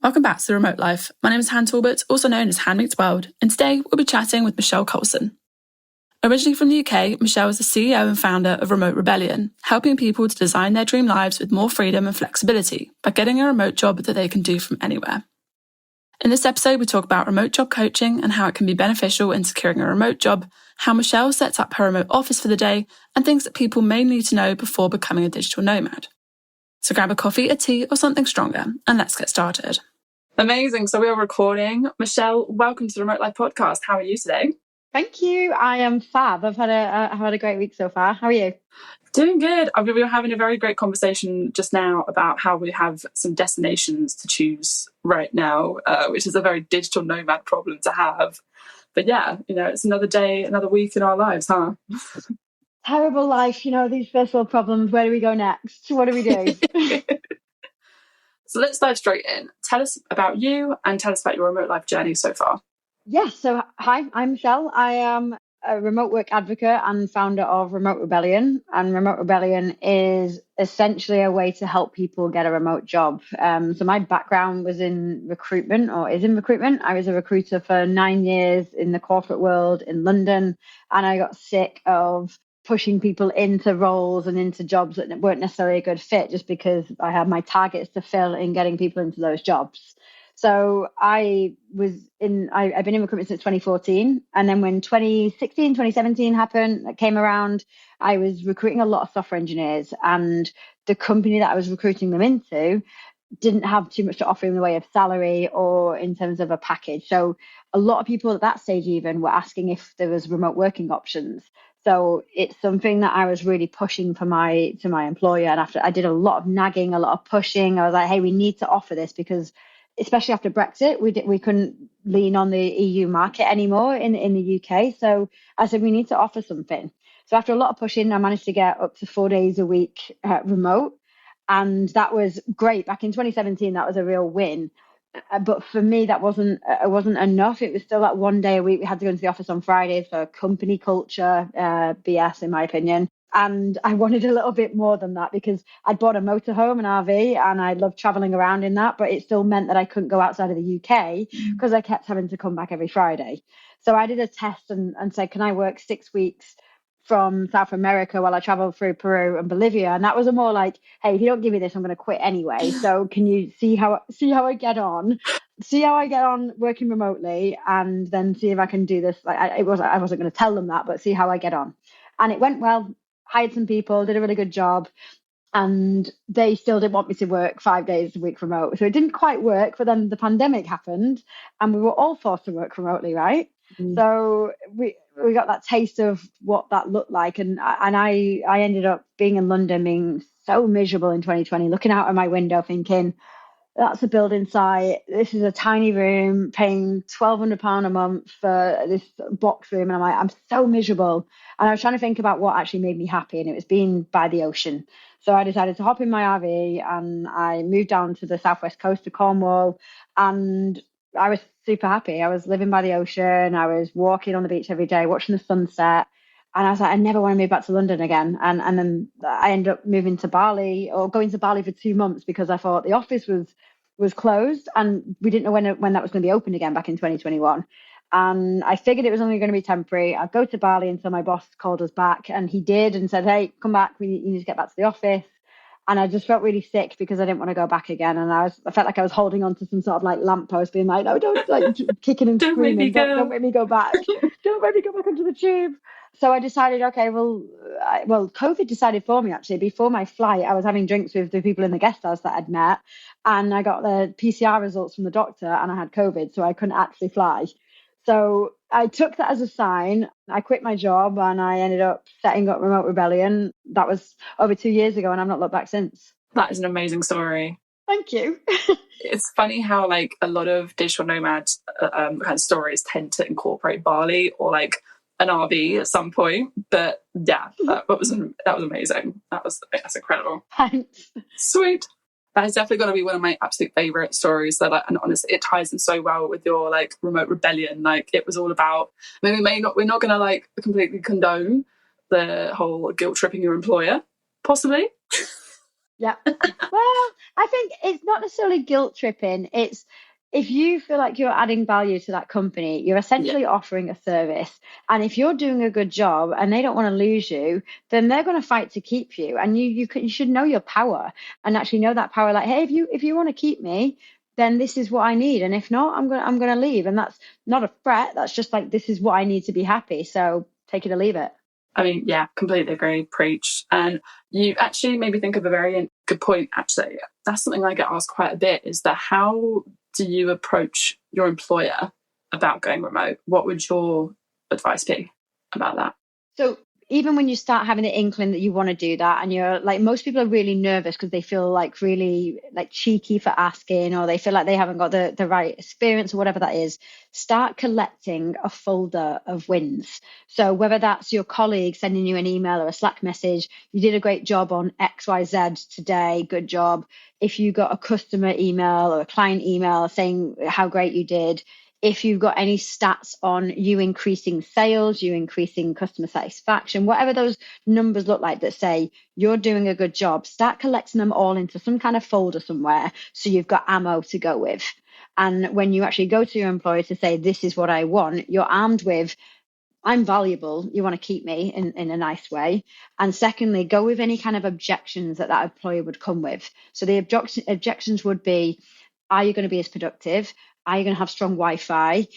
Welcome back to The Remote Life. My name is Han Talbot, also known as Han Meets World, and today we'll be chatting with Michelle Coulson. Originally from the UK, Michelle is the CEO and founder of Remote Rebellion, helping people to design their dream lives with more freedom and flexibility by getting a remote job that they can do from anywhere. In this episode, we talk about remote job coaching and how it can be beneficial in securing a remote job, how Michelle sets up her remote office for the day, and things that people may need to know before becoming a digital nomad. So grab a coffee, a tea, or something stronger, and let's get started. Amazing. So we are recording. Michelle, welcome to the Remote Life podcast. How are you today? Thank you. I am fab. I've had a great week so far. How are you? Doing good. We were having a very great conversation just now about how we have some destinations to choose right now, which is a very digital nomad problem to have. But yeah, it's another day, another week in our lives, huh? Terrible life, these first world problems. Where do we go next? What do we do? So let's dive straight in. Tell us about you and tell us about your remote life journey so far. Yes. So hi, I'm Michelle. I am a remote work advocate and founder of Remote Rebellion. And Remote Rebellion is essentially a way to help people get a remote job. So my background was in recruitment, or is in recruitment. I was a recruiter for 9 years in the corporate world in London, and I got sick of pushing people into roles and into jobs that weren't necessarily a good fit just because I had my targets to fill in getting people into those jobs. So I've been in recruitment since 2014. And then when 2016, 2017 came around, I was recruiting a lot of software engineers, and the company that I was recruiting them into didn't have too much to offer in the way of salary or in terms of a package. So a lot of people at that stage even were asking if there was remote working options. So it's something that I was really pushing to my employer. And after I did a lot of nagging, a lot of pushing, I was like, hey, we need to offer this because especially after Brexit, we couldn't lean on the EU market anymore in the UK. So I said, we need to offer something. So after a lot of pushing, I managed to get up to 4 days a week remote. And that was great. Back in 2017, that was a real win. But for me, that wasn't enough. It was still that 1 day a week. We had to go into the office on Fridays for company culture, BS, in my opinion. And I wanted a little bit more than that because I'd bought a motorhome, an RV, and I loved traveling around in that. But it still meant that I couldn't go outside of the UK because I kept having to come back every Friday. So I did a test and said, can I work 6 weeks from South America while I traveled through Peru and Bolivia? And that was a more like, hey, if you don't give me this, I'm going to quit anyway. So can you see how I get on? See how I get on working remotely, and then see if I can do this. I wasn't going to tell them that, but see how I get on. And it went well. Hired some people, did a really good job, and they still didn't want me to work 5 days a week remote. So it didn't quite work. But then the pandemic happened, and we were all forced to work remotely, right? So we got that taste of what that looked like, and I ended up being in London, being so miserable in 2020, looking out of my window, thinking, that's a building site. This is a tiny room, paying £1,200 a month for this box room, and I'm like, I'm so miserable. And I was trying to think about what actually made me happy, and it was being by the ocean. So I decided to hop in my RV, and I moved down to the southwest coast of Cornwall, and I was super happy. I was living by the ocean. I was walking on the beach every day, watching the sunset. And I was like, I never want to move back to London again. And then I ended up moving to Bali, or going to Bali for 2 months, because I thought the office was closed and we didn't know when that was going to be open again back in 2021. And I figured it was only going to be temporary. I'd go to Bali until my boss called us back, and he did, and said, hey, come back. You need to get back to the office. And I just felt really sick because I didn't want to go back again. And I felt like I was holding on to some sort of like lamppost, being like, no, don't, like kicking and screaming. Don't make me go back. Don't make me go back onto the tube. So I decided, okay, well, COVID decided for me, actually. Before my flight, I was having drinks with the people in the guest house that I'd met, and I got the PCR results from the doctor, and I had COVID, so I couldn't actually fly. So I took that as a sign. I quit my job, and I ended up setting up Remote Rebellion. That was over 2 years ago, and I've not looked back since. That is an amazing story. Thank you. It's funny how like a lot of digital nomad kind of stories tend to incorporate Bali or like an RV at some point. But yeah, that was amazing. That's incredible. Thanks. Sweet. That is definitely going to be one of my absolute favorite stories. That, and honestly, it ties in so well with your like Remote Rebellion. Like it was all about. I mean, we're not going to like completely condone the whole guilt tripping your employer, possibly. Yeah. Well, I think it's not necessarily guilt tripping. It's if you feel like you're adding value to that company, you're Yeah. essentially offering a service. And if you're doing a good job and they don't want to lose you, then they're going to fight to keep you. And you should know your power and actually know that power. Like, hey, if you want to keep me, then this is what I need. And if not, I'm gonna leave. And that's not a threat. That's just like this is what I need to be happy. So take it or leave it. I mean, yeah, completely agree. Preach. And you actually made me think of a very good point, actually. That's something I get asked quite a bit is that how do you approach your employer about going remote? What would your advice be about that? So even when you start having the inkling that you want to do that, and you're like, most people are really nervous because they feel like really like cheeky for asking, or they feel like they haven't got the right experience or whatever that is. Start collecting a folder of wins. So whether that's your colleague sending you an email or a Slack message, you did a great job on XYZ today, good job. If you got a customer email or a client email saying how great you did, if you've got any stats on you increasing sales, you increasing customer satisfaction, whatever those numbers look like that say you're doing a good job, start collecting them all into some kind of folder somewhere so you've got ammo to go with. And when you actually go to your employer to say, this is what I want, you're armed with, I'm valuable. You want to keep me in a nice way. And secondly, go with any kind of objections that employer would come with. So the objections would be, are you going to be as productive? Are you going to have strong Wi-Fi?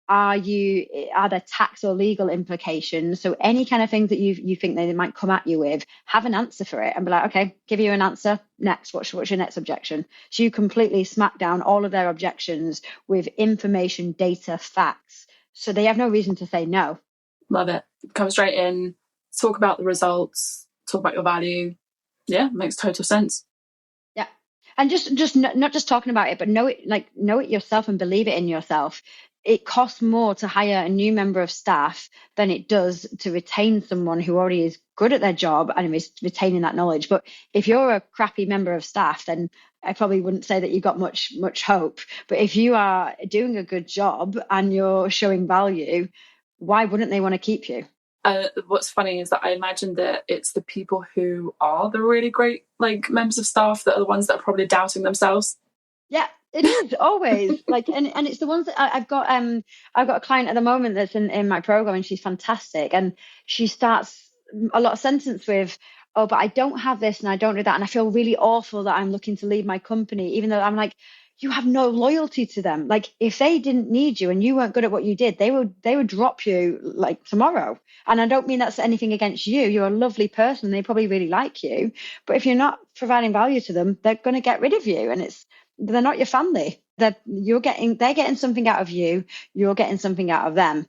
Are there tax or legal implications? So any kind of things that you think they might come at you with, have an answer for it and be like, okay, give you an answer. Next, what's your next objection? So you completely smack down all of their objections with information, data, facts. So they have no reason to say no. Love it. Come straight in, talk about the results, talk about your value. Yeah, makes total sense. Yeah. And just not just talking about it, but know it yourself and believe it in yourself. It costs more to hire a new member of staff than it does to retain someone who already is good at their job and is retaining that knowledge. But if you're a crappy member of staff, then I probably wouldn't say that you've got much hope. But if you are doing a good job and you're showing value, why wouldn't they want to keep you? What's funny is that I imagine that it's the people who are the really great like members of staff that are the ones that are probably doubting themselves. Yeah, it is always like, and it's the ones that I've got a client at the moment that's in my program, and she's fantastic, and she starts a lot of sentence with, oh, but I don't have this and I don't do that, and I feel really awful that I'm looking to leave my company, even though I'm like, you have no loyalty to them. Like if they didn't need you and you weren't good at what you did, they would drop you like tomorrow. And I don't mean that's anything against you. You're a lovely person. They probably really like you, but if you're not providing value to them, they're going to get rid of you, and they're not your family. They're getting something out of you. You're getting something out of them.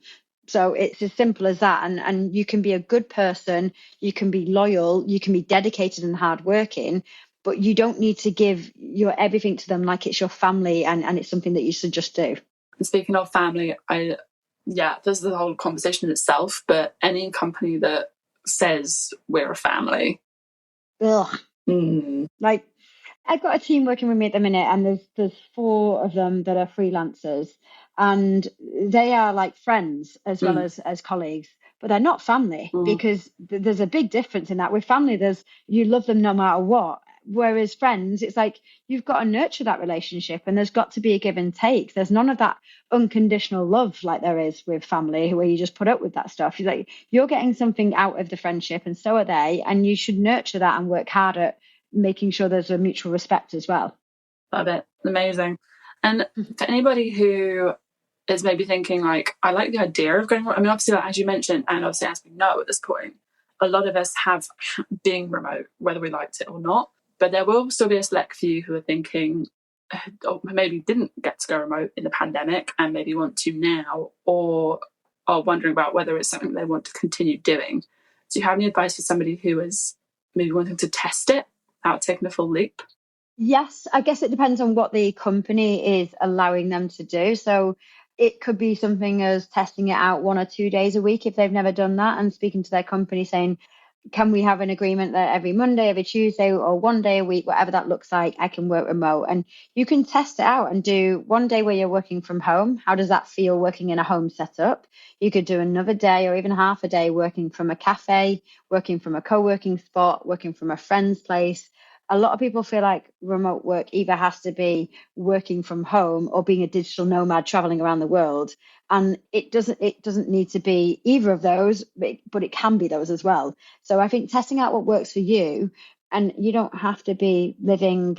So it's as simple as that. And you can be a good person. You can be loyal. You can be dedicated and hardworking. But you don't need to give your everything to them like it's your family and it's something that you should just do. And speaking of family, there's the whole conversation in itself, but any company that says we're a family. Ugh. Like I've got a team working with me at the minute, and there's four of them that are freelancers, and they are like friends as well as colleagues, but they're not family because there's a big difference in that. With family, there's you love them no matter what. Whereas friends, it's like you've got to nurture that relationship, and there's got to be a give and take. There's none of that unconditional love like there is with family, where you just put up with that stuff. You're getting something out of the friendship, and so are they, and you should nurture that and work hard at making sure there's a mutual respect as well. Love it. Amazing. And for anybody who is maybe thinking like, I like the idea of going, I mean, obviously, like, as you mentioned, and obviously as we know at this point, a lot of us have being remote, whether we liked it or not. But there will still be a select few who are thinking, or maybe didn't get to go remote in the pandemic and maybe want to now, or are wondering about whether it's something they want to continue doing. Do you have any advice for somebody who is maybe wanting to test it without taking a full leap? Yes, I guess it depends on what the company is allowing them to do. So it could be something as testing it out 1 or 2 days a week if they've never done that, and speaking to their company saying, can we have an agreement that every Monday, every Tuesday, or one day a week, whatever that looks like, I can work remote? And you can test it out and do one day where you're working from home. How does that feel working in a home setup? You could do another day or even half a day working from a cafe, working from a co-working spot, working from a friend's place. a lot of people feel like remote work either has to be working from home or being a digital nomad traveling around the world. And it doesn't need to be either of those, but it can be those as well. So I think testing out what works for you, and you don't have to be living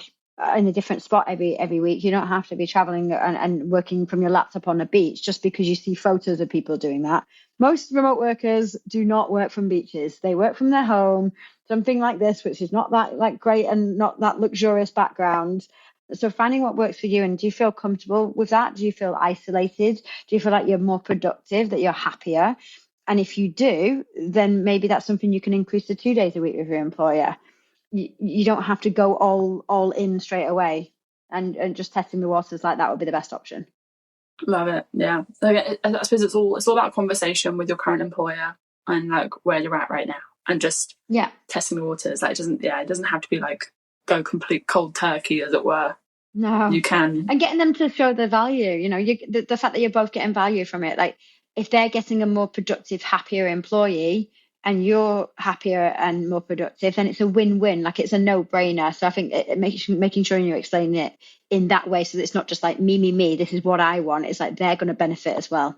in a different spot every week. You don't have to be traveling and working from your laptop on a beach just because you see photos of people doing that. Most remote workers do not work from beaches. They work from their home, something like this, which is not that like great and not that luxurious background. So finding what works for you, and do you feel comfortable with that? Do you feel isolated? Do you feel like you're more productive, that you're happier? And if you do, then maybe that's something you can increase to 2 days a week with your employer. You don't have to go all in straight away, and just testing the waters like that would be the best option. Love it. Yeah. So I suppose it's all about conversation with your current employer and like where you're at right now, and just testing the waters. Like it doesn't have to be like go complete cold turkey, as it were. No, you can, and getting them to show the value. You know, the fact that you're both getting value from it. Like if they're getting a more productive, happier employee, and you're happier and more productive, then it's a win-win. Like it's a no-brainer. So I think it making sure you're explaining it in that way, so that it's not just like me. This is what I want. It's like they're going to benefit as well.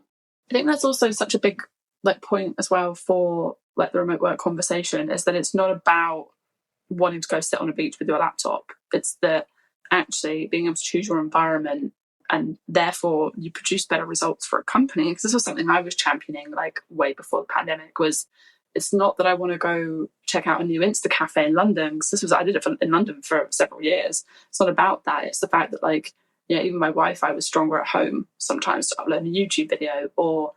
I think that's also such a big like point as well for like the remote work conversation, is that it's not about wanting to go sit on a beach with your laptop. It's that actually being able to choose your environment, and therefore you produce better results for a company. Because this was something I was championing like way before the pandemic. Was it's not that I want to go check out a new Insta cafe in London, because I did it in London for several years. It's not about that. It's the fact that like, even my Wi-Fi was stronger at home sometimes to upload a YouTube video, or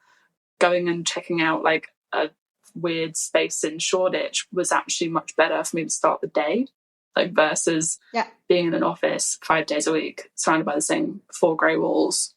going and checking out like a weird space in Shoreditch was actually much better for me to start the day, like versus being in an office 5 days a week surrounded by the same four grey walls.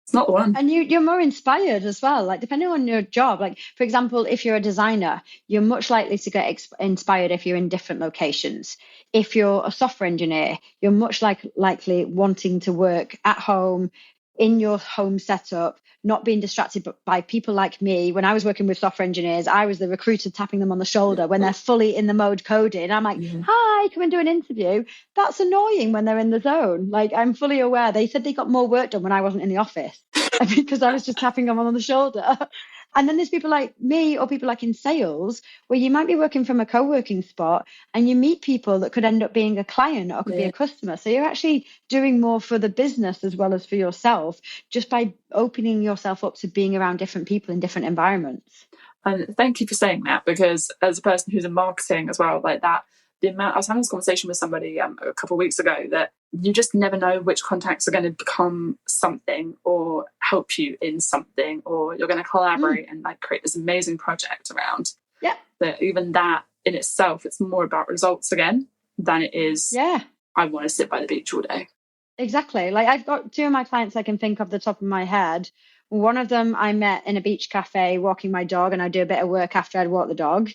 It's not the one. And you're more inspired as well. Like depending on your job, like for example, if you're a designer, you're much likely to get inspired if you're in different locations. If you're a software engineer, you're much likely wanting to work at home in your home setup, not being distracted by people like me. When I was working with software engineers, I was the recruiter tapping them on the shoulder when they're fully in the mode coding. I'm like, hi, come and do an interview. That's annoying when they're in the zone. Like I'm fully aware. They said they got more work done when I wasn't in the office because I was just tapping them on the shoulder. And then there's people like me or people like in sales where you might be working from a co-working spot and you meet people that could end up being a client or could be a customer. So you're actually doing more for the business as well as for yourself, just by opening yourself up to being around different people in different environments. And thank you for saying that, because as a person who's in marketing as well, like that, I was having this conversation with somebody a couple of weeks ago, that you just never know which contacts are going to become something or help you in something, or you're going to collaborate and like create this amazing project around. That even that in itself, it's more about results again than it is I want to sit by the beach all day. Exactly. Like I've got two of my clients I can think of the top of my head. One of them I met in a beach cafe walking my dog, and I do a bit of work after I'd walked the dog.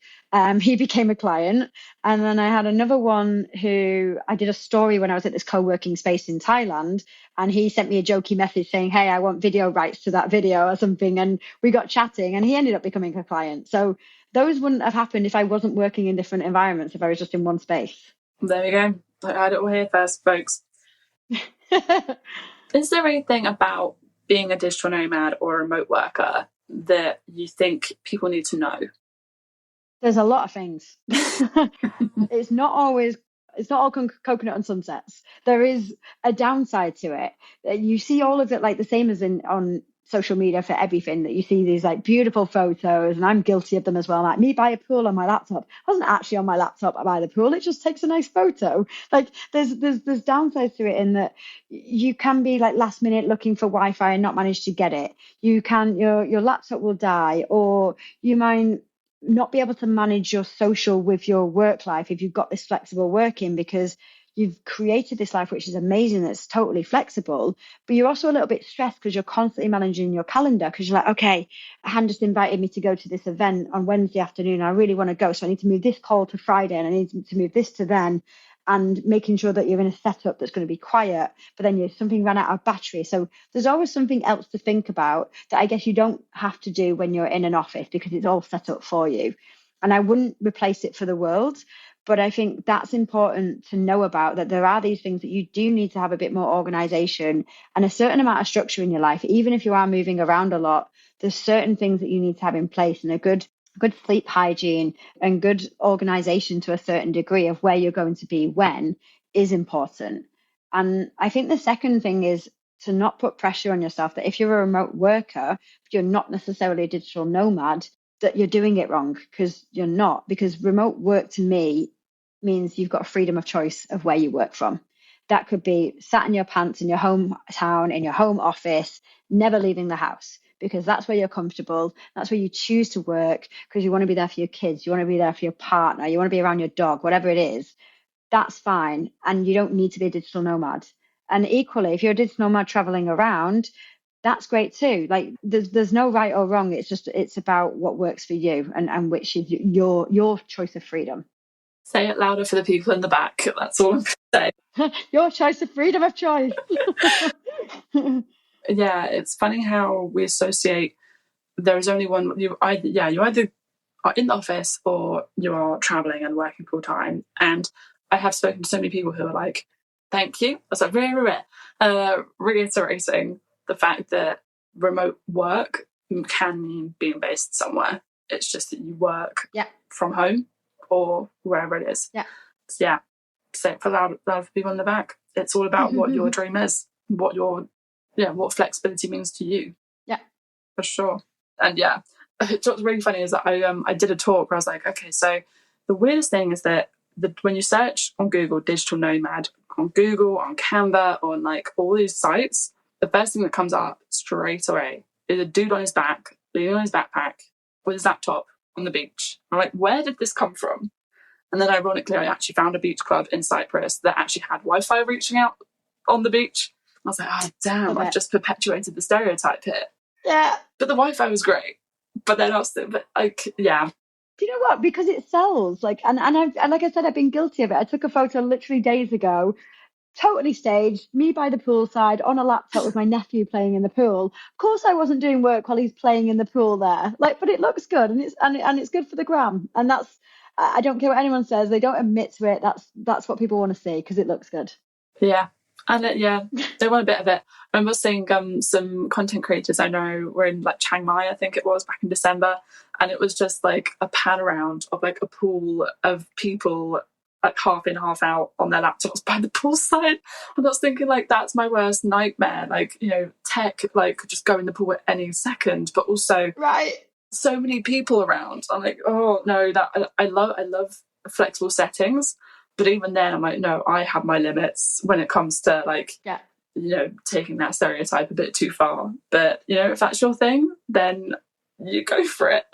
He became a client. And then I had another one who I did a story when I was at this co-working space in Thailand, and he sent me a jokey message saying, hey, I want video rights to that video or something. And we got chatting and he ended up becoming a client. So those wouldn't have happened if I wasn't working in different environments, if I was just in one space. There we go. I heard it all here first, folks. Is there anything about being a digital nomad or a remote worker that you think people need to know? There's a lot of things. It's not all coconut and sunsets. There is a downside to it. You see all of it like the same as on social media for everything, that you see these like beautiful photos, and I'm guilty of them as well. Like me by a pool on my laptop. I wasn't actually on my laptop by the pool. It just takes a nice photo. Like there's downsides to it in that you can be like last minute looking for Wi-Fi and not manage to get it. You can your laptop will die, or you might not be able to manage your social with your work life if you've got this flexible working, because you've created this life which is amazing, that's totally flexible, but you're also a little bit stressed because you're constantly managing your calendar, because you're like, okay, Han just invited me to go to this event on Wednesday afternoon. I really want to go, so I need to move this call to Friday, and I need to move this to then, and making sure that you're in a setup that's going to be quiet, but then something ran out of battery. So there's always something else to think about that I guess you don't have to do when you're in an office, because it's all set up for you. And I wouldn't replace it for the world. But I think that's important to know about, that there are these things that you do need to have a bit more organization and a certain amount of structure in your life. Even if you are moving around a lot, there's certain things that you need to have in place, and a good sleep hygiene and good organization to a certain degree of where you're going to be when is important. And I think the second thing is to not put pressure on yourself, that if you're a remote worker, if you're not necessarily a digital nomad, that you're doing it wrong, because you're not. Because remote work to me means you've got a freedom of choice of where you work from. That could be sat in your pants in your hometown, in your home office, never leaving the house, because that's where you're comfortable. That's where you choose to work, because you want to be there for your kids. You want to be there for your partner. You want to be around your dog, whatever it is. That's fine. And you don't need to be a digital nomad. And equally, if you're a digital nomad traveling around, that's great too. Like there's no right or wrong. It's about what works for you and which is your choice of freedom. Say it louder for the people in the back. That's all I'm going to say. Your choice of freedom of choice. Yeah, it's funny how we associate. There is only one. You either are in the office or you are traveling and working full time. And I have spoken to so many people who are like, "Thank you." I was like, reiterating the fact that remote work can mean being based somewhere. It's just that you work from home or wherever it is. Yeah. So, yeah. Say it for loud for people in the back. It's all about what your dream is, what flexibility means to you. Yeah. For sure. And yeah, what's really funny is that I did a talk where I was like, okay, so the weirdest thing is that when you search on Google digital nomad, on Google, on Canva, on like all these sites, the first thing that comes up straight away is a dude on his back, leaning on his backpack with his laptop on the beach. I'm like, where did this come from? And then ironically, I actually found a beach club in Cyprus that actually had Wi-Fi reaching out on the beach. I was like, oh, damn, I've just perpetuated the stereotype here. Yeah. But the Wi-Fi was great. But then also, yeah. Do you know what? Because it sells. Like, and like I said, I've been guilty of it. I took a photo literally days ago, totally staged, me by the poolside on a laptop with my nephew playing in the pool. Of course, I wasn't doing work while he's playing in the pool there. Like, but it looks good, and it's good for the gram. And that's, I don't care what anyone says. They don't admit to it. That's what people want to see, because it looks good. Yeah. And they want a bit of it. I remember seeing some content creators I know were in like Chiang Mai, I think it was, back in December, and it was just like a pan around of like a pool of people like half in, half out on their laptops by the poolside. And I was thinking, like, that's my worst nightmare. Like, you know, tech like could just go in the pool at any second, but also so many people around. I'm like, oh no, that I love flexible settings. But even then, I'm like, no, I have my limits when it comes to like, you know, taking that stereotype a bit too far. But, you know, if that's your thing, then you go for it.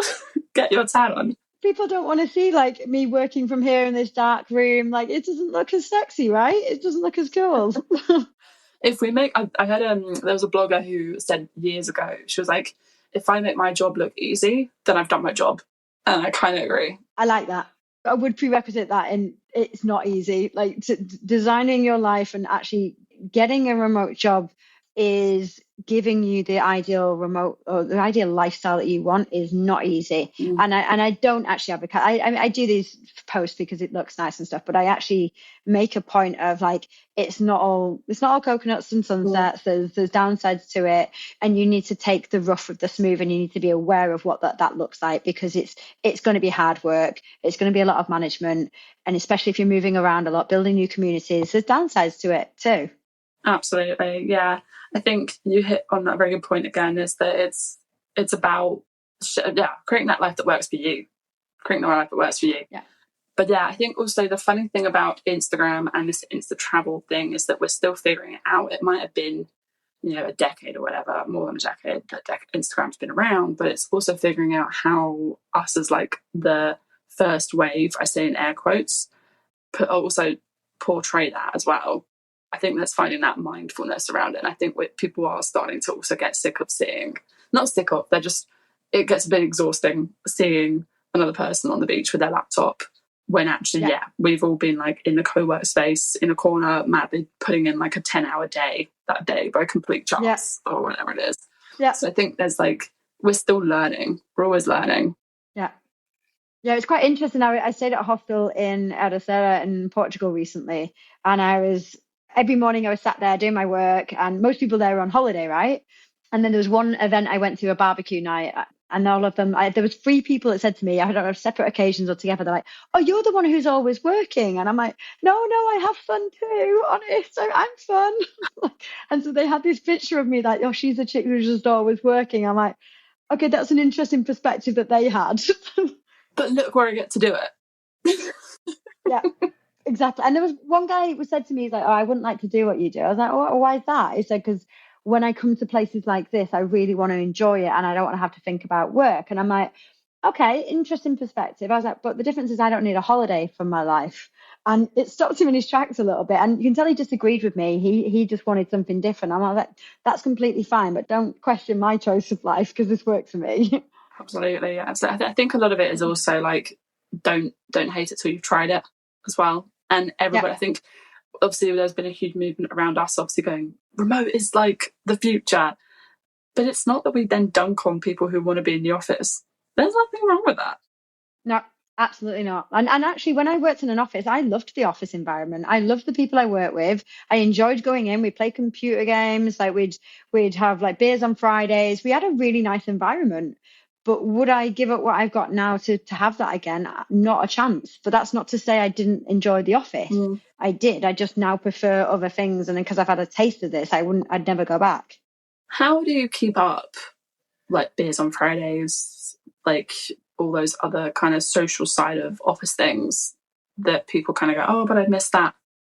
Get your tan on. People don't want to see like me working from here in this dark room. Like, it doesn't look as sexy, right? It doesn't look as cool. If we make, I heard there was a blogger who said years ago, she was like, if I make my job look easy, then I've done my job. And I kind of agree. I like that. I would prerequisite that, and it's not easy. Like, designing your life and actually getting a remote job is giving you the ideal remote or the ideal lifestyle that you want is not easy. And I don't actually advocate. I do these posts because it looks nice and stuff, but I actually make a point of like, it's not all coconuts and sunsets. There's downsides to it, and you need to take the rough with the smooth, and you need to be aware of what that looks like, because it's going to be hard work. It's going to be a lot of management, and especially if you're moving around a lot, building new communities, there's downsides to it too. Absolutely, yeah. I think you hit on that very good point again, is that it's about creating that life that works for you, creating the life that works for you. Yeah. But yeah, I think also the funny thing about Instagram and this Insta travel thing is that we're still figuring it out. It might have been, you know, a decade or whatever, more than a decade that Instagram's been around, but it's also figuring out how us as like the first wave, I say in air quotes, also portray that as well. I think that's finding that mindfulness around it. And I think people are starting to also get sick of it gets a bit exhausting seeing another person on the beach with their laptop, when actually, we've all been like in the co-work space in a corner, madly putting in like a 10-hour day that day by complete chance or whatever it is. Yeah. So I think there's like, we're still learning. We're always learning. Yeah. Yeah, it's quite interesting. I stayed at a hostel in Ericeira in Portugal recently, and every morning I was sat there doing my work, and most people there were on holiday, right? And then there was one event I went to, a barbecue night, and all of them, there was three people that said to me, I don't know, separate occasions or together, they're like, "Oh, you're the one who's always working," and I'm like, "No, no, I have fun too. Honest, I'm fun." And so they had this picture of me like, "Oh, she's the chick who's just always working." I'm like, okay, that's an interesting perspective that they had. But look where I get to do it. Yeah, exactly. And there was one guy who said to me, he's like, "Oh, I wouldn't like to do what you do." I was like, "Oh, why is that?" He said, "Because when I come to places like this, I really want to enjoy it and I don't want to have to think about work." And I'm like, okay, interesting perspective. I was like, but the difference is I don't need a holiday from my life. And it stopped him in his tracks a little bit. And you can tell he disagreed with me. He just wanted something different. I'm like, that's completely fine, but don't question my choice of life because this works for me. Absolutely, yeah. So I think a lot of it is also like don't hate it till you've tried it as well. And Yeah. everybody, I think, obviously there's been a huge movement around us, obviously going remote is like the future, but it's not that we then dunk on people who want to be in the office. There's nothing wrong with that. No, absolutely not. And actually, when I worked in an office, I loved the office environment. I loved the people I worked with. I enjoyed going in. We played computer games. Like we'd have like beers on Fridays. We had a really nice environment. But would I give up what I've got now to have that again? Not a chance. But that's not to say I didn't enjoy the office. I did. I just now prefer other things. And then because I've had a taste of this, I'd never go back. How do you keep up like beers on Fridays, like all those other kind of social side of office things that people kind of go, oh, but I missed that?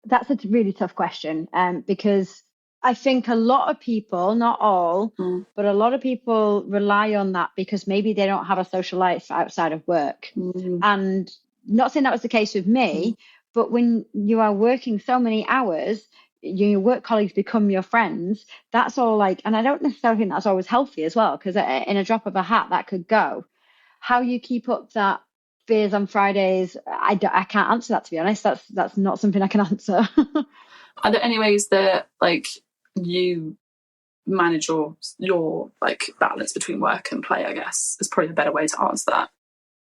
That's a really tough question, because I think a lot of people, not all, but a lot of people rely on that because maybe they don't have a social life outside of work. And not saying that was the case with me, but when you are working so many hours, your work colleagues become your friends. That's all like, and I don't necessarily think that's always healthy as well, because in a drop of a hat, that could go. How you keep up that beers on Fridays, I can't answer that, to be honest. That's not something I can answer. Are there any ways that like you manage your like balance between work and play? I guess is probably a better way to answer that.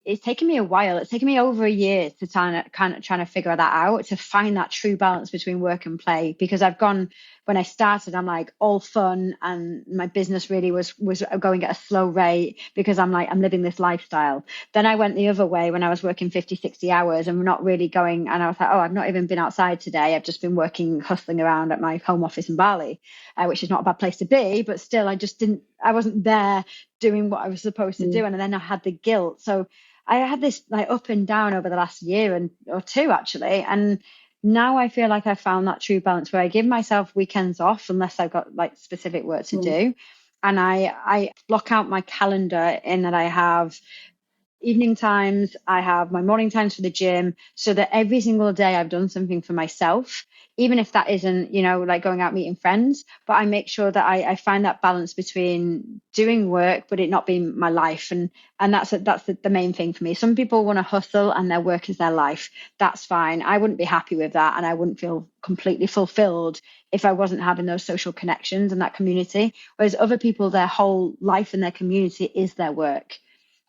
It's taken me a while. It's taken me over a year to kind of trying to figure that out, to find that true balance between work and play. Because when I started, I'm like all fun, and my business really was going at a slow rate because I'm living this lifestyle. Then I went the other way when I was working 50, 60 hours and not really going. And I was like, oh, I've not even been outside today. I've just been working, hustling around at my home office in Bali, which is not a bad place to be, but still, I wasn't there doing what I was supposed to do. And then I had the guilt. So I had this like up and down over the last year or two actually, and now I feel like I found that true balance where I give myself weekends off unless I've got like specific work to do, and I block out my calendar in that I have evening times, I have my morning times for the gym, so that every single day I've done something for myself, even if that isn't, like going out meeting friends. But I make sure that I find that balance between doing work, but it not being my life. And that's the main thing for me. Some people want to hustle and their work is their life. That's fine. I wouldn't be happy with that. And I wouldn't feel completely fulfilled if I wasn't having those social connections and that community. Whereas other people, their whole life and their community is their work.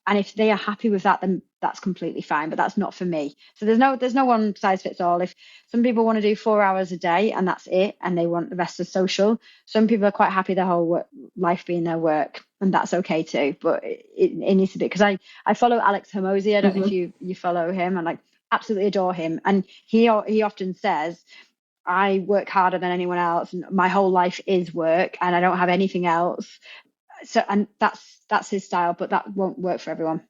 And if they are happy with that, then that's completely fine. But that's not for me. So there's no one size fits all. If some people want to do 4 hours a day and that's it, and they want the rest of social, some people are quite happy their whole life being their work, and that's okay too. But it needs to be, because I follow Alex Hermosi. I don't know if you follow him, and like absolutely adore him. And he often says, I work harder than anyone else, and my whole life is work, and I don't have anything else. So, and that's his style, but that won't work for everyone.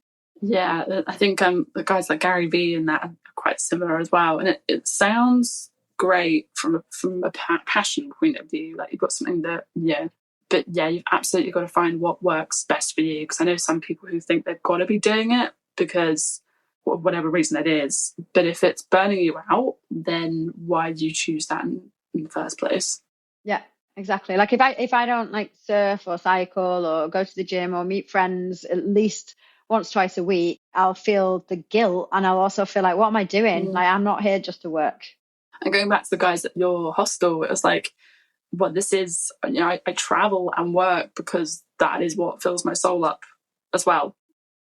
Yeah, I think the guys like Gary Vee and that are quite similar as well. And it sounds great from a passion point of view. Like you've got something that, yeah, but yeah, you've absolutely got to find what works best for you. Because I know some people who think they've got to be doing it because whatever reason it is. But if it's burning you out, then why do you choose that in the first place? Yeah, exactly. Like if I don't like surf or cycle or go to the gym or meet friends at least once, twice a week, I'll feel the guilt, and I'll also feel like, what am I doing? Like, I'm not here just to work. And going back to the guys at your hostel, it was like, well, this is, I travel and work because that is what fills my soul up as well.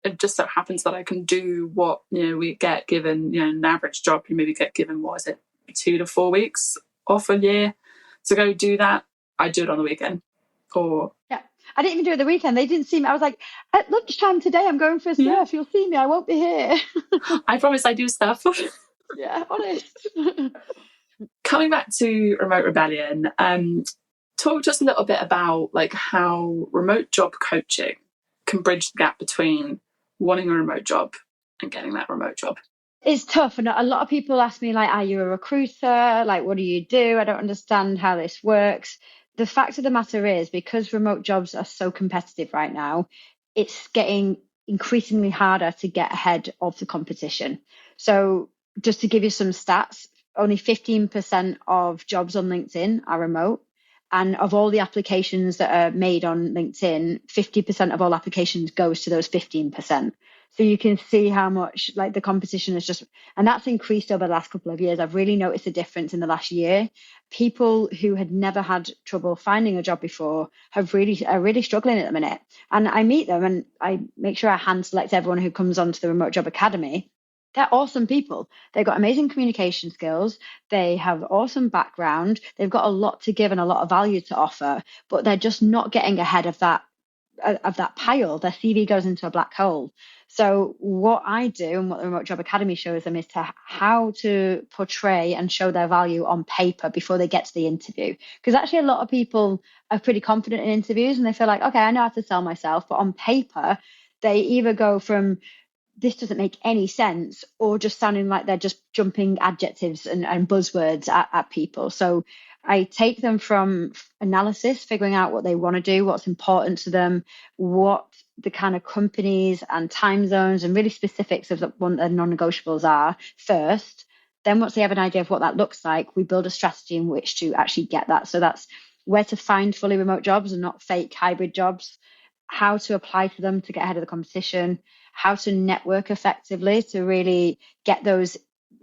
it just so happens that I can do what, we get given, an average job, you maybe get given, 2 to 4 weeks off a year to go do that. I do it on the weekend. Or yeah, I didn't even do it the weekend. They didn't see me. I was like, at lunchtime today, I'm going for a surf. You'll see me. I won't be here. I promise I do stuff. Yeah, honest. Coming back to Remote Rebellion, talk to us a little bit about like how remote job coaching can bridge the gap between wanting a remote job and getting that remote job. It's tough. And a lot of people ask me, like, are you a recruiter? Like, what do you do? I don't understand how this works. The fact of the matter is, because remote jobs are so competitive right now, it's getting increasingly harder to get ahead of the competition. So just to give you some stats, only 15% of jobs on LinkedIn are remote. And of all the applications that are made on LinkedIn, 50% of all applications goes to those 15%. So you can see how much like the competition is just, and that's increased over the last couple of years. I've really noticed a difference in the last year. People who had never had trouble finding a job before are really struggling at the minute. And I meet them and I make sure I hand select everyone who comes onto the Remote Job Academy. They're awesome people. They've got amazing communication skills. They have awesome background. They've got a lot to give and a lot of value to offer, but they're just not getting ahead of that pile. Their CV goes into a black hole. So what I do and what the Remote Job Academy shows them is how to portray and show their value on paper before they get to the interview. Because actually a lot of people are pretty confident in interviews and they feel like, okay, I know how to sell myself. But on paper, they either go from this doesn't make any sense or just sounding like they're just jumping adjectives and buzzwords at people. So I take them from analysis, figuring out what they want to do, what's important to them, what the kind of companies and time zones and really specifics of what their non-negotiables are first. Then once they have an idea of what that looks like, we build a strategy in which to actually get that. So that's where to find fully remote jobs and not fake hybrid jobs, how to apply for them to get ahead of the competition, how to network effectively to really get those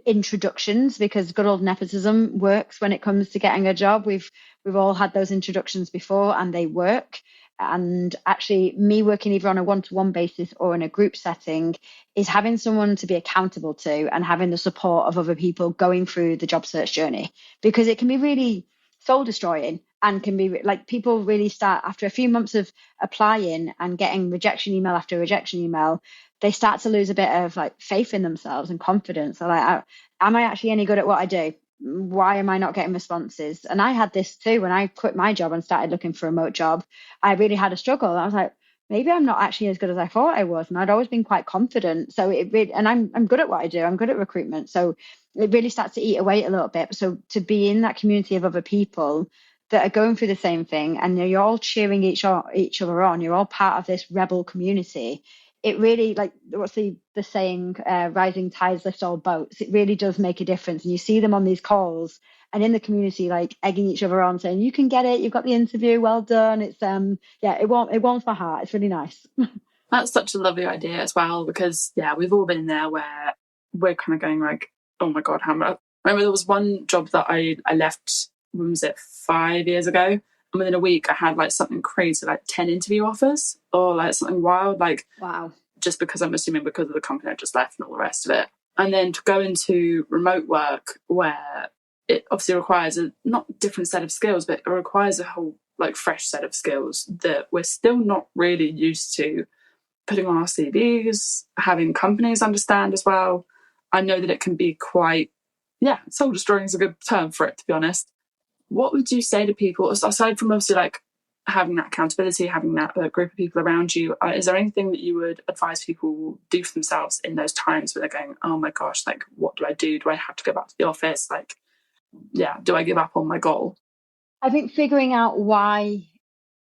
introductions, because good old nepotism works when it comes to getting a job. We've all had those introductions before and they work. And actually me working either on a one-to-one basis or in a group setting is having someone to be accountable to and having the support of other people going through the job search journey, because it can be really soul destroying and can be like people really start after a few months of applying and getting rejection email after rejection email, they start to lose a bit of like faith in themselves and confidence. They're like, am I actually any good at what I do? Why am I not getting responses? And I had this too when I quit my job and started looking for a remote job. I really had a struggle. I was like, maybe I'm not actually as good as I thought I was. And I'd always been quite confident. So and I'm good at what I do. I'm good at recruitment. So it really starts to eat away a little bit. So to be in that community of other people that are going through the same thing and you're all cheering each other on, you're all part of this rebel community. It really, like, what's the saying, rising tides lift all boats. It really does make a difference. And you see them on these calls and in the community, like egging each other on, saying, you can get it. You've got the interview. Well done. It's, it warms my heart. It's really nice. That's such a lovely idea as well, because, we've all been there where we're kind of going like, oh my God, how much? I remember there was one job that I left, when was it, 5 years ago? And within a week, I had like something crazy, like 10 interview offers or like something wild, like, wow. Just because I'm assuming because of the company I just left and all the rest of it. And then to go into remote work where it obviously requires a not different set of skills, but it requires a whole like fresh set of skills that we're still not really used to putting on our CVs, having companies understand as well. I know that it can be quite, soul destroying is a good term for it, to be honest. What would you say to people, aside from obviously like having that accountability, having that group of people around you, is there anything that you would advise people do for themselves in those times where they're going, oh my gosh, like, what do I do? Do I have to go back to the office? Like, do I give up on my goal? I think figuring out why,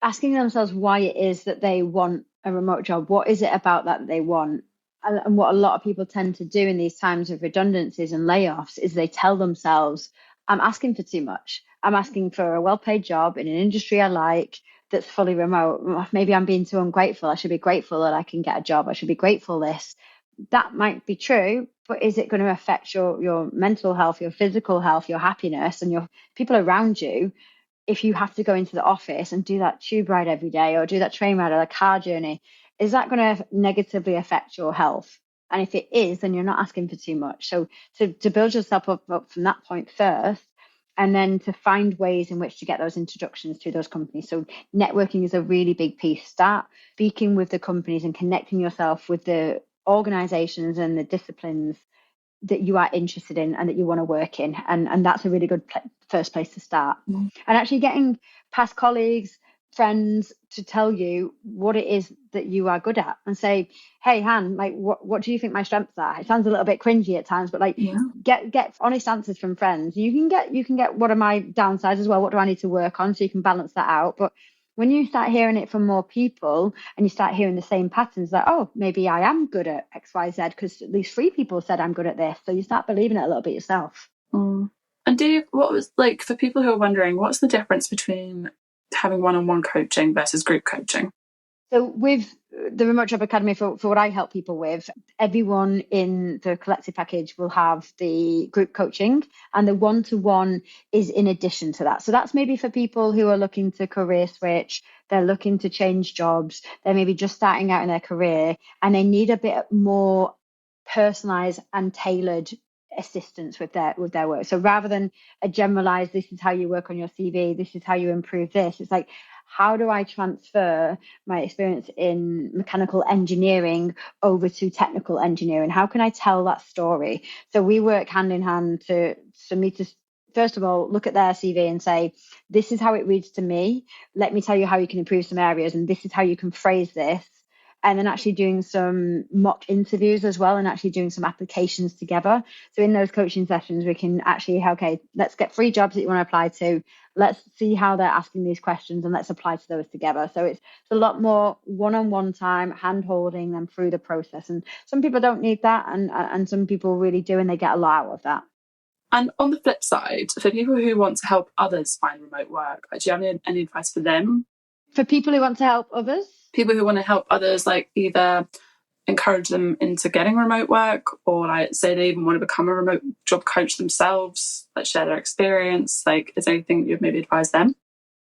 asking themselves why it is that they want a remote job. What is it about that they want? And what a lot of people tend to do in these times of redundancies and layoffs is they tell themselves, I'm asking for too much. I'm asking for a well-paid job in an industry I like that's fully remote. Maybe I'm being too ungrateful. I should be grateful that I can get a job. I should be grateful this. That might be true, but is it going to affect your mental health, your physical health, your happiness, and your people around you if you have to go into the office and do that tube ride every day or do that train ride or a car journey? is that going to negatively affect your health? And if it is, then you're not asking for too much. So to build yourself up from that point first, and then to find ways in which to get those introductions to those companies. So networking is a really big piece. Start speaking with the companies and connecting yourself with the organizations and the disciplines that you are interested in and that you want to work in. And that's a really good first place to start. And actually getting past colleagues, friends to tell you what it is that you are good at and say, hey, Han, like, what do you think my strengths are? It sounds a little bit cringy at times, but like, get honest answers from friends. You can get what are my downsides as well? What do I need to work on? So you can balance that out. But when you start hearing it from more people and you start hearing the same patterns, like, oh, maybe I am good at X, Y, Z, because at least 3 people said I'm good at this. So you start believing it a little bit yourself. And Dave, what was, like, for people who are wondering, what's the difference between having one-on-one coaching versus group coaching? So with the Remote Job Academy, for what I help people with, everyone in the collective package will have the group coaching, and the one-to-one is in addition to that. So that's maybe for people who are looking to career switch, they're looking to change jobs, they're maybe just starting out in their career, and they need a bit more personalized and tailored assistance with their work. So rather than a generalized, this is how you work on your CV, this is how you improve this, it's like, how do I transfer my experience in mechanical engineering over to technical engineering? How can I tell that story? So we work hand in hand for me to, first of all, look at their CV and say, this is how it reads to me. Let me tell you how you can improve some areas, and this is how you can phrase this. And then actually doing some mock interviews as well, and actually doing some applications together. So in those coaching sessions, we can actually, okay, let's get 3 jobs that you want to apply to. Let's see how they're asking these questions and let's apply to those together. So it's a lot more one-on-one time, hand-holding them through the process. And some people don't need that, and some people really do, and they get a lot out of that. And on the flip side, for people who want to help others find remote work, do you have any advice for them? For people who want to help others? People who want to help others, like either encourage them into getting remote work, or like say they even want to become a remote job coach themselves, like share their experience. Like, is there anything you'd maybe advise them?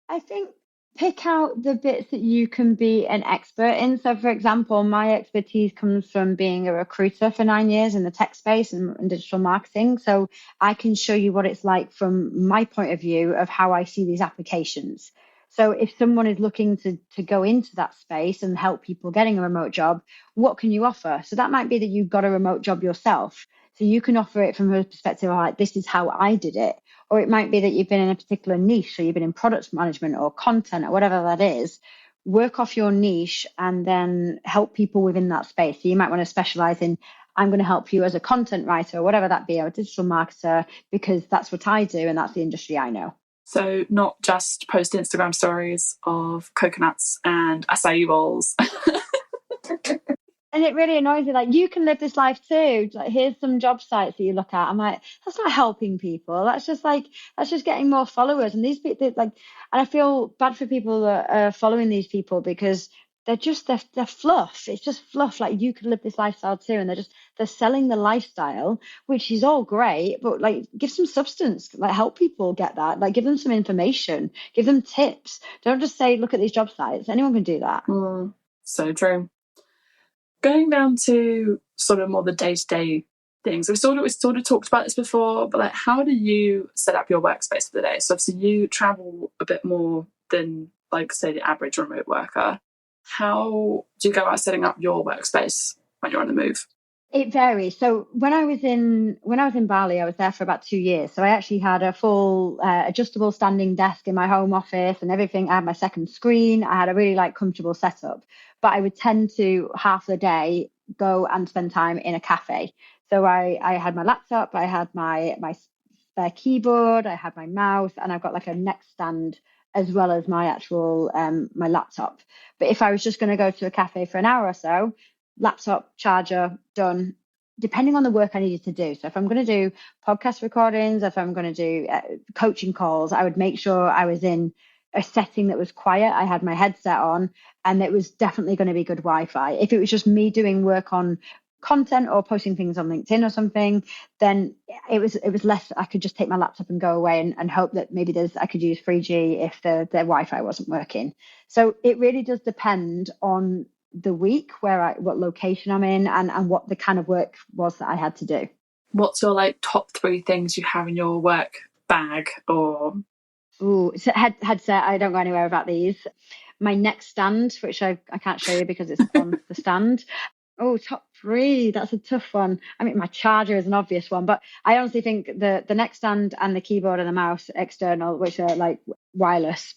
I think pick out the bits that you can be an expert in. So, for example, my expertise comes from being a recruiter for 9 years in the tech space and digital marketing. So I can show you what it's like from my point of view of how I see these applications. So if someone is looking to go into that space and help people getting a remote job, what can you offer? So that might be that you've got a remote job yourself. So you can offer it from a perspective of like, this is how I did it. Or it might be that you've been in a particular niche. So you've been in product management or content or whatever that is. Work off your niche and then help people within that space. So you might want to specialize in, I'm going to help you as a content writer or whatever that be, or a digital marketer, because that's what I do and that's the industry I know. So not just post Instagram stories of coconuts and acai bowls. And it really annoys me. Like, you can live this life too. Like, here's some job sites that you look at. I'm like, that's not helping people. That's just getting more followers. And these people, like, and I feel bad for people that are following these people because they're fluff. It's just fluff. Like, you could live this lifestyle too. And they're selling the lifestyle, which is all great, but like, give some substance, like help people get that, like give them some information, give them tips. Don't just say, look at these job sites. Anyone can do that. So true. Going down to sort of more the day-to-day things, we sort of talked about this before, but like, how do you set up your workspace for the day? So obviously you travel a bit more than, like, say, the average remote worker. How do you go about setting up your workspace when you're on the move? It varies. So when I was in Bali, I was there for about 2 years. So I actually had a full adjustable standing desk in my home office and everything. I had my second screen. I had a really comfortable setup. But I would tend to half the day go and spend time in a cafe. So I had my laptop, I had my spare keyboard, I had my mouse, and I've got like a neck stand as well as my actual my laptop. But if I was just going to go to a cafe for an hour or so, laptop, charger, done, depending on the work I needed to do. So if I'm going to do podcast recordings, if I'm going to do coaching calls, I would make sure I was in a setting that was quiet. I had my headset on and it was definitely going to be good Wi-Fi. If it was just me doing work on content or posting things on LinkedIn or something, then it was less. I could just take my laptop and go away and hope that maybe I could use 3G if the Wi-Fi wasn't working. So it really does depend on the week, what location I'm in, and what the kind of work was that I had to do. What's your like top 3 things you have in your work bag? Or So headset, I don't go anywhere without these. My neck stand, which I can't show you because it's on the stand. Oh, top 3. That's a tough one. I mean, my charger is an obvious one, but I honestly think the neck stand and the keyboard and the mouse external, which are like wireless,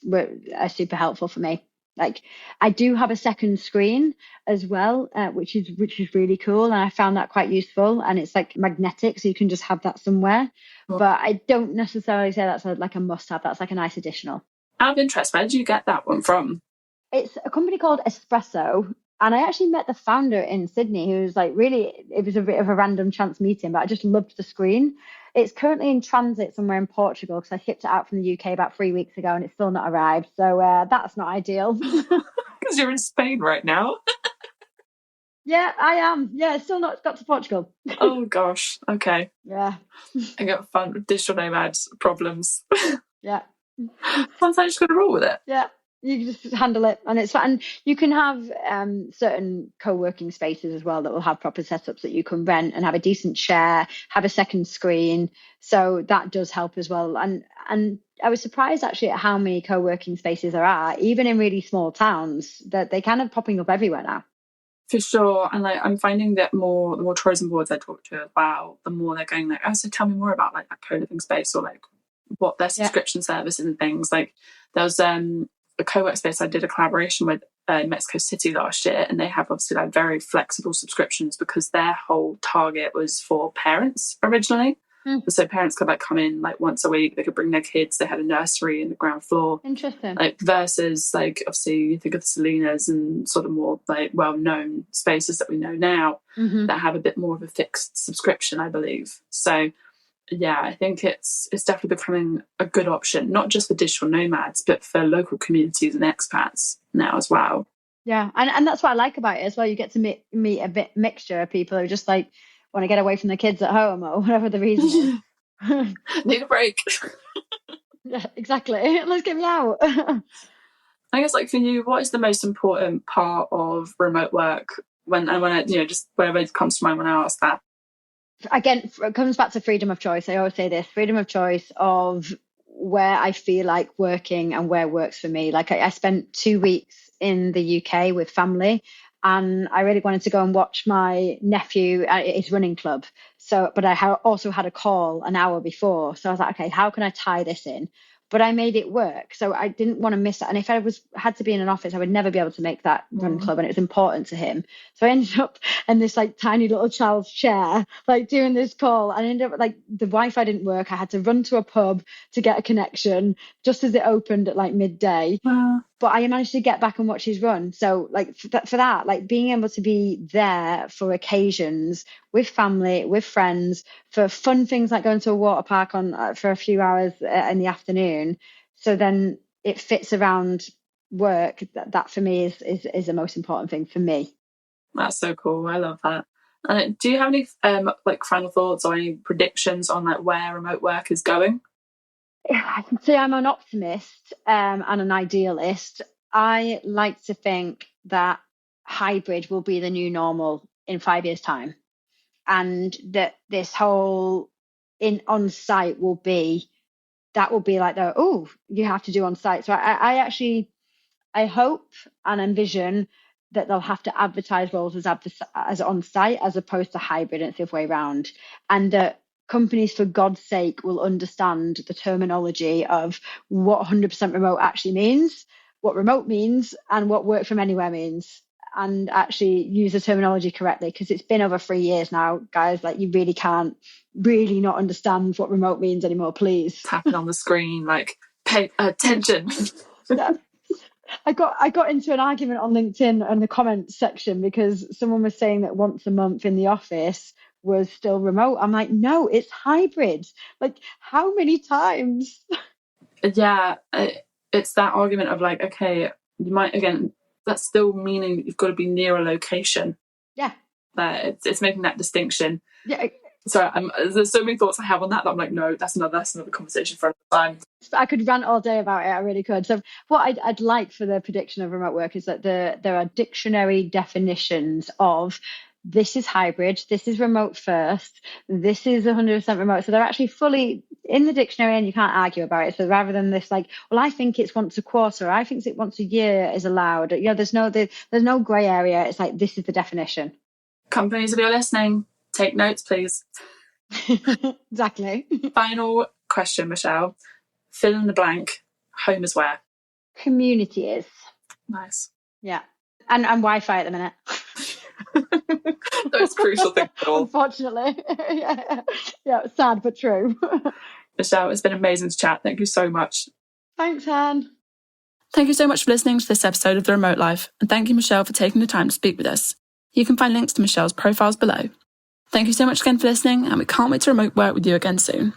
are super helpful for me. Like, I do have a second screen as well, which is really cool, and I found that quite useful. And it's like magnetic, so you can just have that somewhere. But I don't necessarily say that's like a must-have. That's like a nice additional. Out of interest, where did you get that one from? It's a company called Espresso. And I actually met the founder in Sydney, who was like it was a bit of a random chance meeting, but I just loved the screen. It's currently in transit somewhere in Portugal because I shipped it out from the UK about 3 weeks ago and it's still not arrived. So that's not ideal. Because you're in Spain right now. Yeah, I am. Yeah, it's still not got to Portugal. Oh gosh. Okay. Yeah. I get fun with digital nomads problems. Yeah. Sometimes I just got to roll with it. Yeah. You just handle it, and it's fun. And you can have certain co-working spaces as well that will have proper setups that you can rent and have a decent chair, have a second screen. So that does help as well. And I was surprised actually at how many co-working spaces there are, even in really small towns, that they kind of popping up everywhere now. For sure. And like I'm finding that the more tourism boards I talk to about, the more they're going like, oh, so tell me more about like that co-living space or like what their subscription service and things. Like there was a co-work space I did a collaboration with in Mexico City last year, and they have obviously like very flexible subscriptions because their whole target was for parents originally. So parents could like come in like once a week, they could bring their kids, they had a nursery in the ground floor. Interesting. Like versus like obviously you think of Salinas and sort of more like well-known spaces that we know now that have a bit more of a fixed subscription, I believe. So yeah, I think it's definitely becoming a good option, not just for digital nomads, but for local communities and expats now as well. Yeah, and that's what I like about it as well. You get to meet a bit mixture of people who just like want to get away from the kids at home or whatever the reason is. Need a break. Yeah, exactly. Let's get me out. I guess like for you, what is the most important part of remote work when I just wherever it comes to mind when I ask that? Again, it comes back to freedom of choice. I always say this: freedom of choice of where I feel like working and where works for me. Like I spent 2 weeks in the UK with family, and I really wanted to go and watch my nephew at his running club. So, but I also had a call an hour before. So I was like, okay, how can I tie this in? But I made it work. So I didn't want to miss it. And if I had to be in an office, I would never be able to make that run club. And it was important to him. So I ended up in this like tiny little child's chair, like doing this call. And I ended up like the Wi-Fi didn't work. I had to run to a pub to get a connection just as it opened at like midday. But I managed to get back and watch his run. So like for that, like being able to be there for occasions with family, with friends, for fun things like going to a water park for a few hours in the afternoon. So then it fits around work. That for me is the most important thing for me. That's so cool. I love that. Do you have any like final thoughts or any predictions on like where remote work is going? I can say I'm an optimist and an idealist. I like to think that hybrid will be the new normal in 5 years' time, and that this whole on site will be like you have to do on site. So I hope and envision that they'll have to advertise roles as on site as opposed to hybrid, and it's the other way around, and that companies, for God's sake, will understand the terminology of what 100% remote actually means, what remote means, and what work from anywhere means, and actually use the terminology correctly, because it's been over 3 years now, guys. Like, you really can't really not understand what remote means anymore, please. Tapping on the screen, like, pay attention. Yeah. I got into an argument on LinkedIn in the comments section because someone was saying that once a month in the office was still remote. I'm like, no, it's hybrid. Like, how many times? Yeah, it's that argument of like, okay, you might, again, that's still meaning you've got to be near a location. Yeah. It's making that distinction. Yeah, Sorry, there's so many thoughts I have on that I'm like, no, that's another conversation for another time. I could rant all day about it. I really could. So what I'd like for the prediction of remote work is that there are dictionary definitions of this is hybrid, this is remote first, this is 100% remote. So they're actually fully in the dictionary and you can't argue about it. So rather than this like, well, I think it's once a quarter, I think it's once a year is allowed. You know, there's no grey area. It's like, this is the definition. Companies, if you're listening, take notes, please. Exactly. Final question, Michelle. Fill in the blank. Home is where? Community is. Nice. Yeah. And Wi-Fi at the minute. Those crucial things at all. Unfortunately. Yeah, sad but true. Michelle, it's been amazing to chat. Thank you so much. Thanks, Han. Thank you so much for listening to this episode of The Remote Life, and thank you, Michelle, for taking the time to speak with us. You can find links to Michelle's profiles below. Thank you so much again for listening, and we can't wait to remote work with you again soon.